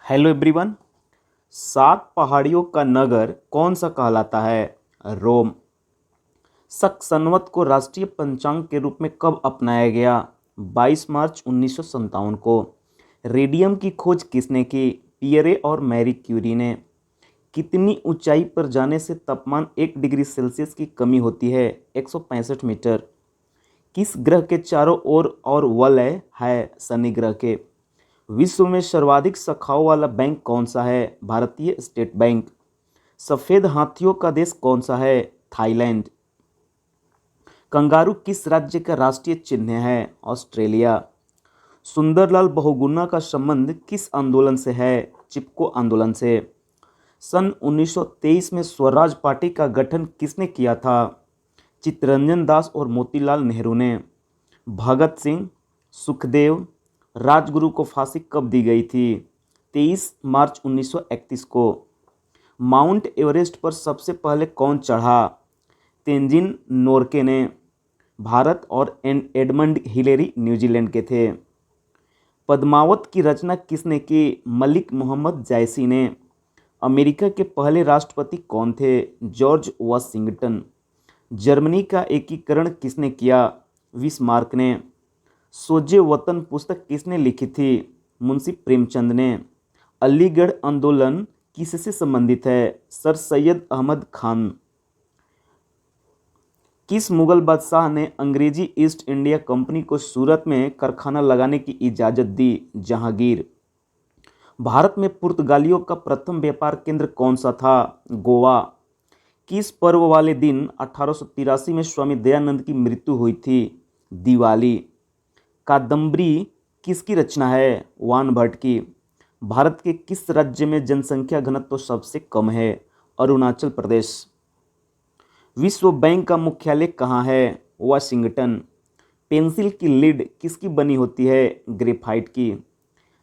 Hello everyone. सात पहाड़ियों का नगर कौन सा कहलाता है? रोम। शक संवत को राष्ट्रीय पंचांग के रूप में कब अपनाया गया? 22 मार्च 1957 को। रेडियम की खोज किसने की? पियरे और मैरी क्यूरी ने। कितनी ऊंचाई पर जाने से तापमान 1 डिग्री सेल्सियस की कमी होती है? 165 मीटर। किस ग्रह के चारों ओर और वलय है शनि ग्रह के? विश्व में सर्वाधिक शाखाओं वाला बैंक कौन सा है? भारतीय स्टेट बैंक। सफेद हाथियों का देश कौन सा है? थाईलैंड। कंगारू किस राज्य का राष्ट्रीय चिन्ह है? ऑस्ट्रेलिया। सुंदरलाल बहुगुणा का संबंध किस आंदोलन से है? चिपको आंदोलन से। सन 1923 में स्वराज पार्टी का गठन किसने किया था? चित्तरंजन दास और मोतीलाल नेहरू ने। भगत सिंह, सुखदेव, राजगुरु को फांसी कब दी गई थी? 23 मार्च 1931 को। माउंट एवरेस्ट पर सबसे पहले कौन चढ़ा? तेंजिन नोरके ने। भारत और एडमंड हिलेरी न्यूजीलैंड के थे। पद्मावत की रचना किसने की? मलिक मोहम्मद जायसी ने। अमेरिका के पहले राष्ट्रपति कौन थे? George Washington. जर्मनी का एकीकरण किसने किया? बिस्मार्क ने। सोजे वतन पुस्तक किसने लिखी थी? मुंशी प्रेमचंद ने। अलीगढ़ आंदोलन किससे संबंधित है? सर सैयद अहमद खान। किस मुगल बादशाह ने अंग्रेजी ईस्ट इंडिया कंपनी को सूरत में कारखाना लगाने की इजाज़त दी? जहांगीर। भारत में पुर्तगालियों का प्रथम व्यापार केंद्र कौन सा था? गोवा। किस पर्व वाले दिन 1883 में स्वामी दयानंद की मृत्यु हुई थी? दिवाली। कादम्बरी किसकी रचना है? वान भट्ट की। भारत के किस राज्य में जनसंख्या घनत्व सबसे कम है? अरुणाचल प्रदेश। विश्व बैंक का मुख्यालय कहाँ है? वाशिंगटन। पेंसिल की लीड किसकी बनी होती है? ग्रेफाइट की।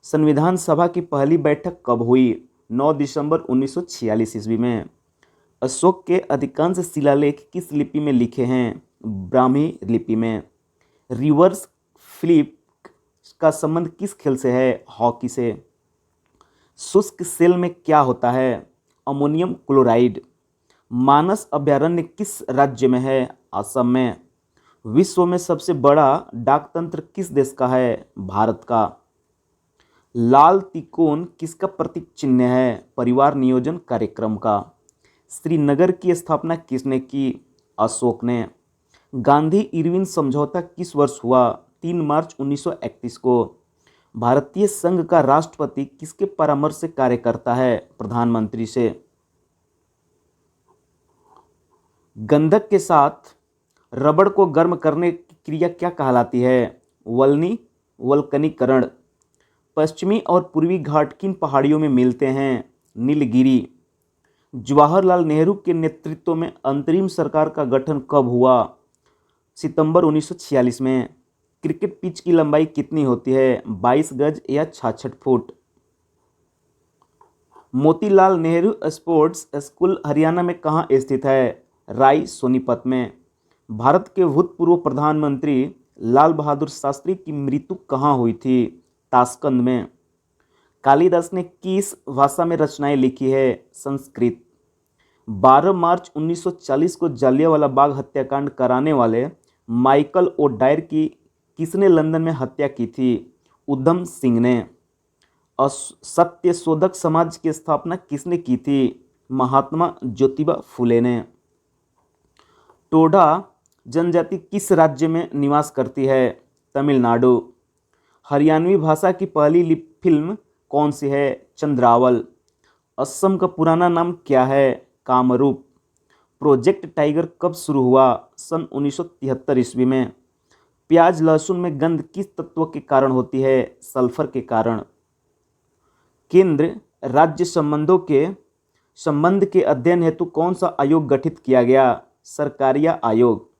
संविधान सभा की पहली बैठक कब हुई? 9 दिसंबर 1946 ईस्वी में। अशोक के अधिकांश शिलालेख किस लिपि में लिखे हैं? ब्राह्मी लिपि में। रिवर्स फ्लिप का संबंध किस खेल से है? हॉकी से। शुष्क सेल में क्या होता है? Ammonium chloride. मानस अभयारण्य किस राज्य में है? असम में। विश्व में सबसे बड़ा डाकतंत्र किस देश का है? भारत का। लाल तिकोन किसका प्रतीक चिन्ह है? परिवार नियोजन कार्यक्रम का। श्रीनगर की स्थापना किसने की? अशोक ने। गांधी इरविन समझौता किस वर्ष हुआ? 3 मार्च 1931 को। भारतीय संघ का राष्ट्रपति किसके परामर्श से कार्य करता है? प्रधानमंत्री से। गंधक के साथ रबड़ को गर्म करने की क्रिया क्या कहलाती है? वल्कनीकरण। पश्चिमी और पूर्वी घाट किन पहाड़ियों में मिलते हैं? नीलगिरी। जवाहरलाल नेहरू के नेतृत्व में अंतरिम सरकार का गठन कब हुआ? सितंबर 1946 में। क्रिकेट पिच की लंबाई कितनी होती है? 22 गज या 66 foot. Motilal Nehru sports school Haryana में कहाँ स्थित है? राय सोनीपत में। भारत के भूतपूर्व प्रधानमंत्री लाल बहादुर शास्त्री की मृत्यु कहाँ हुई थी? ताशकंद में। कालिदास ने किस भाषा में रचनाएं लिखी है? संस्कृत। 12 मार्च 1940 को जलियांवाला बाग हत्याकांड कराने वाले माइकल ओ डायर की किसने लंदन में हत्या की थी? उधम सिंह ने। सत्यशोधक समाज की स्थापना किसने की थी? महात्मा ज्योतिबा फुले ने। टोडा जनजाति किस राज्य में निवास करती है? तमिलनाडु। हरियाणवी भाषा की पहली फिल्म कौन सी है? चंद्रावल। असम का पुराना नाम क्या है? कामरूप। प्रोजेक्ट टाइगर कब शुरू हुआ? सन 1973 ईस्वी में। प्याज लहसुन में गंध किस तत्व के कारण होती है? सल्फर के कारण। केंद्र राज्य संबंध के अध्ययन हेतु कौन सा आयोग गठित किया गया? सरकारिया आयोग।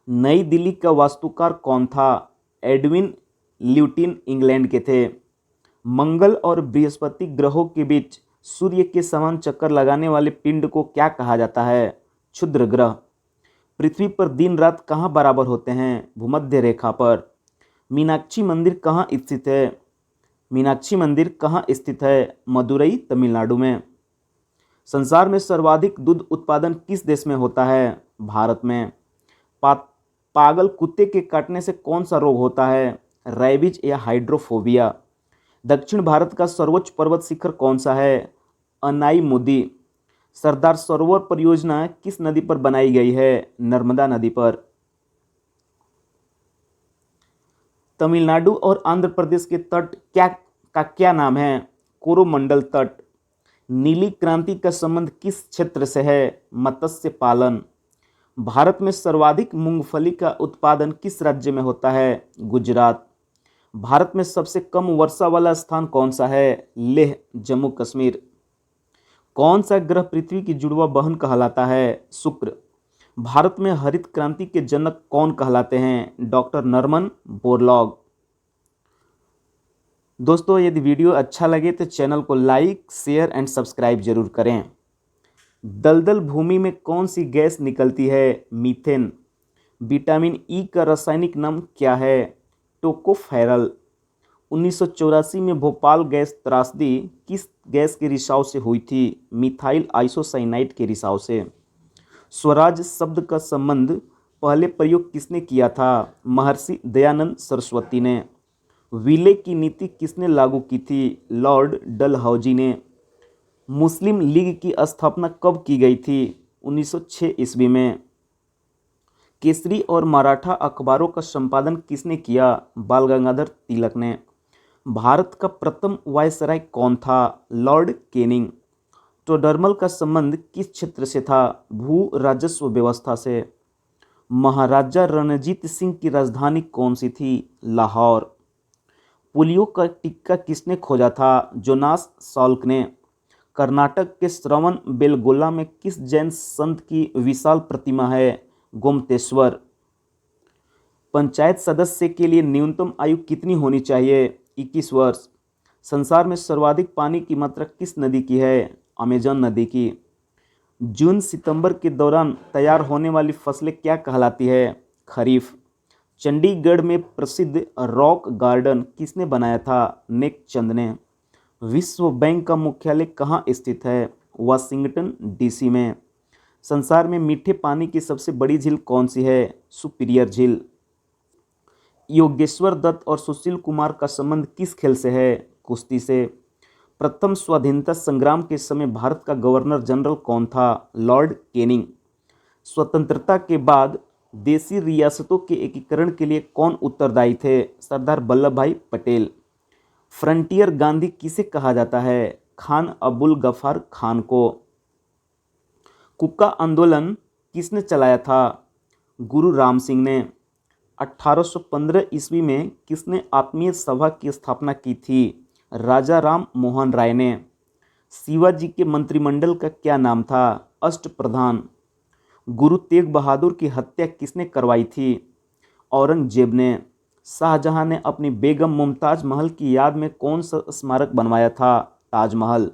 नई दिल्ली का वास्तुकार कौन था? एडविन ल्यूटिन इंग्लैंड के थे। मंगल और बृहस्पति ग्रहों के बीच सूर्य के समान चक्कर लगाने वाले पिंड को क्या कहा जाता है? क्षुद्र ग्रह। पृथ्वी पर दिन रात कहाँ बराबर होते हैं? भूमध्य रेखा पर। मीनाक्षी मंदिर कहाँ स्थित है? मीनाक्षी मंदिर कहाँ स्थित है? मदुरई, तमिलनाडु में। संसार में सर्वाधिक दूध उत्पादन किस देश में होता है? भारत में। पा, पागल कुत्ते के काटने से कौन सा रोग होता है? रैबिज या हाइड्रोफोबिया। दक्षिण भारत का सर्वोच्च पर्वत शिखर कौन सा है? अनाईमुदी। सरदार सरोवर परियोजना किस नदी पर बनाई गई है? नर्मदा नदी पर। तमिलनाडु और आंध्र प्रदेश के तट क्या नाम है? कोरोमंडल तट। नीली क्रांति का संबंध किस क्षेत्र से है? मत्स्य पालन। भारत में सर्वाधिक मूंगफली का उत्पादन किस राज्य में होता है? गुजरात। भारत में सबसे कम वर्षा वाला स्थान कौन सा है? लेह, जम्मू कश्मीर। कौन सा ग्रह पृथ्वी की जुड़वा बहन कहलाता है? शुक्र। भारत में हरित क्रांति के जनक कौन कहलाते हैं? Doctor Norman Borlaug. दोस्तों, यदि वीडियो अच्छा लगे तो चैनल को लाइक, शेयर एंड सब्सक्राइब जरूर करें। दलदल भूमि में कौन सी गैस निकलती है? मीथेन। विटामिन ई का रासायनिक नाम क्या है? टोकोफेरल। 1984 में भोपाल गैस त्रासदी किस गैस के रिसाव से हुई थी? मिथाइल आइसोसाइनाइड के रिसाव से। स्वराज शब्द का संबंध पहले प्रयोग किसने किया था? महर्षि दयानंद सरस्वती ने। विलय की नीति किसने लागू की थी? लॉर्ड डलहौजी ने। मुस्लिम लीग की स्थापना कब की गई थी? 1906 ईस्वी में। केसरी और मराठा अखबारों का संपादन किसने किया? बाल गंगाधर तिलक ने। भारत का प्रथम वायसराय कौन था? Lord Canning. टोडरमल का संबंध किस क्षेत्र से था? भू राजस्व व्यवस्था से। महाराजा रणजीत सिंह की राजधानी कौन सी थी? लाहौर। पोलियो का टीका किसने खोजा था? जोनास सॉल्क ने। कर्नाटक के श्रवण बेलगोला में किस जैन संत की विशाल प्रतिमा है? गोमतेश्वर। पंचायत सदस्य के लिए न्यूनतम आयु कितनी होनी चाहिए? 21 वर्ष। संसार में सर्वाधिक पानी की मात्रा किस नदी की है? अमेजन नदी की। जून सितंबर के दौरान तैयार होने वाली फसलें क्या कहलाती है? खरीफ। चंडीगढ़ में प्रसिद्ध रॉक गार्डन किसने बनाया था? नेकचंद ने। विश्व बैंक का मुख्यालय कहाँ स्थित है? वाशिंगटन डीसी में। संसार में मीठे पानी की सबसे बड़ी झील कौन सी है? सुपीरियर झील। योगेश्वर दत्त और सुशील कुमार का संबंध किस खेल से है? कुश्ती से। प्रथम स्वाधीनता संग्राम के समय भारत का गवर्नर जनरल कौन था? Lord Canning. स्वतंत्रता के बाद देशी रियासतों के एकीकरण के लिए कौन उत्तरदायी थे? सरदार वल्लभ भाई पटेल। फ्रंटियर गांधी किसे कहा जाता है? खान अबुल गफार खान को। कुका आंदोलन किसने चलाया था? गुरु राम सिंह ने। 1815 ईस्वी में किसने आत्मीय सभा की स्थापना की थी? राजा राम मोहन राय ने। शिवाजी के मंत्रिमंडल का क्या नाम था? अष्टप्रधान। गुरु तेग बहादुर की हत्या किसने करवाई थी? औरंगजेब ने। शाहजहां ने अपनी बेगम मुमताज महल की याद में कौन सा स्मारक बनवाया था? ताजमहल।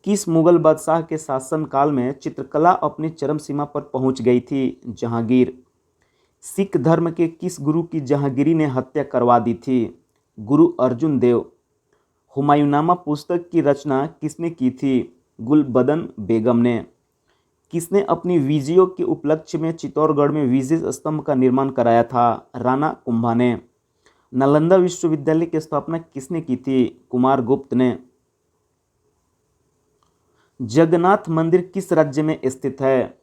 किस मुगल बादशाह के शासनकाल में चित्रकला अपनी चरम सीमा पर पहुंच गई थी? जहांगीर। सिख धर्म के किस गुरु की जहांगीरी ने हत्या करवा दी थी? गुरु अर्जुन देव। हुमायूंनामा पुस्तक की रचना किसने की थी? गुलबदन बेगम ने। किसने अपनी विजयों के उपलक्ष्य में चित्तौड़गढ़ में विजय स्तंभ का निर्माण कराया था? राणा कुंभा ने। नालंदा विश्वविद्यालय की स्थापना किसने की थी? कुमार गुप्त ने। जगन्नाथ मंदिर किस राज्य में स्थित है?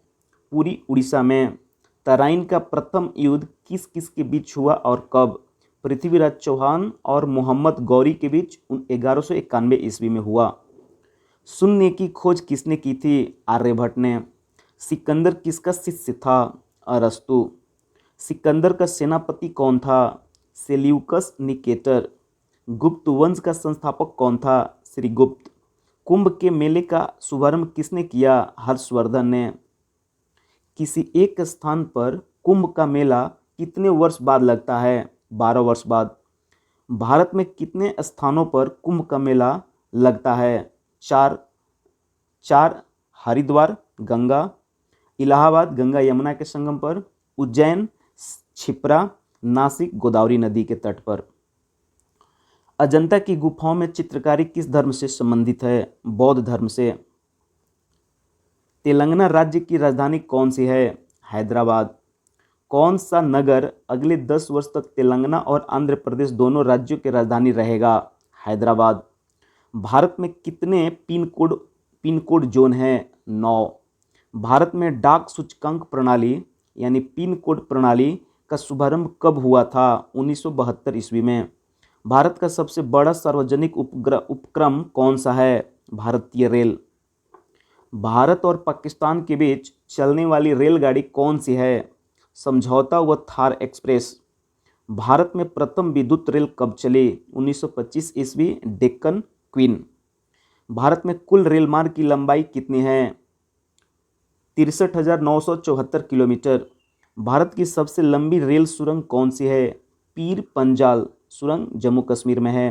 पुरी, उड़ीसा में। तराइन का प्रथम युद्ध किस किस के बीच हुआ और कब? पृथ्वीराज चौहान और मोहम्मद गौरी के बीच 1191 ईस्वी में हुआ। शून्य की खोज किसने की थी? आर्यभट्ट ने। सिकंदर किसका शिष्य था? अरस्तु। सिकंदर का सेनापति कौन था? Seleucus Nicator. गुप्त वंश का संस्थापक कौन था? श्रीगुप्त। कुंभ के मेले का शुभारंभ किसने किया? हर्षवर्धन ने। किसी एक स्थान पर कुंभ का मेला कितने वर्ष बाद लगता है? 12 वर्ष बाद। भारत में कितने स्थानों पर कुंभ का मेला लगता है? चार। हरिद्वार, गंगा, इलाहाबाद गंगा यमुना के संगम पर, उज्जैन, क्षिप्रा, नासिक गोदावरी नदी के तट पर। अजंता की गुफाओं में चित्रकारी किस धर्म से संबंधित है? बौद्ध धर्म से। तेलंगाना राज्य की राजधानी कौन सी है? हैदराबाद। कौन सा नगर अगले 10 वर्ष तक तेलंगाना और आंध्र प्रदेश दोनों राज्यों की राजधानी रहेगा? हैदराबाद। भारत में कितने पिन कोड जोन हैं? 9। भारत में डाक सूचकांक प्रणाली यानी पिन कोड प्रणाली का शुभारंभ कब हुआ था? 1972 ईस्वी में। भारत का सबसे बड़ा सार्वजनिक उपक्रम कौन सा है? भारतीय रेल। भारत और पाकिस्तान के बीच चलने वाली रेलगाड़ी कौन सी है? समझौता व थार एक्सप्रेस। भारत में प्रथम विद्युत रेल कब चली? 1925 ईस्वी, डेक्कन क्वीन। भारत में कुल रेल मार्ग की लंबाई कितनी है? 63,974 किलोमीटर। भारत की सबसे लंबी रेल सुरंग कौन सी है? पीर पंजाल सुरंग जम्मू कश्मीर में है।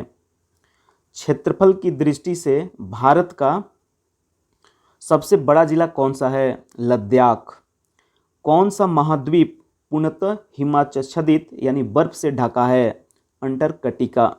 क्षेत्रफल की दृष्टि से भारत का सबसे बड़ा जिला कौन सा है? लद्दाख। कौन सा महाद्वीप पूर्णतः हिमाच्छादित यानी बर्फ से ढका है? अंटार्कटिका।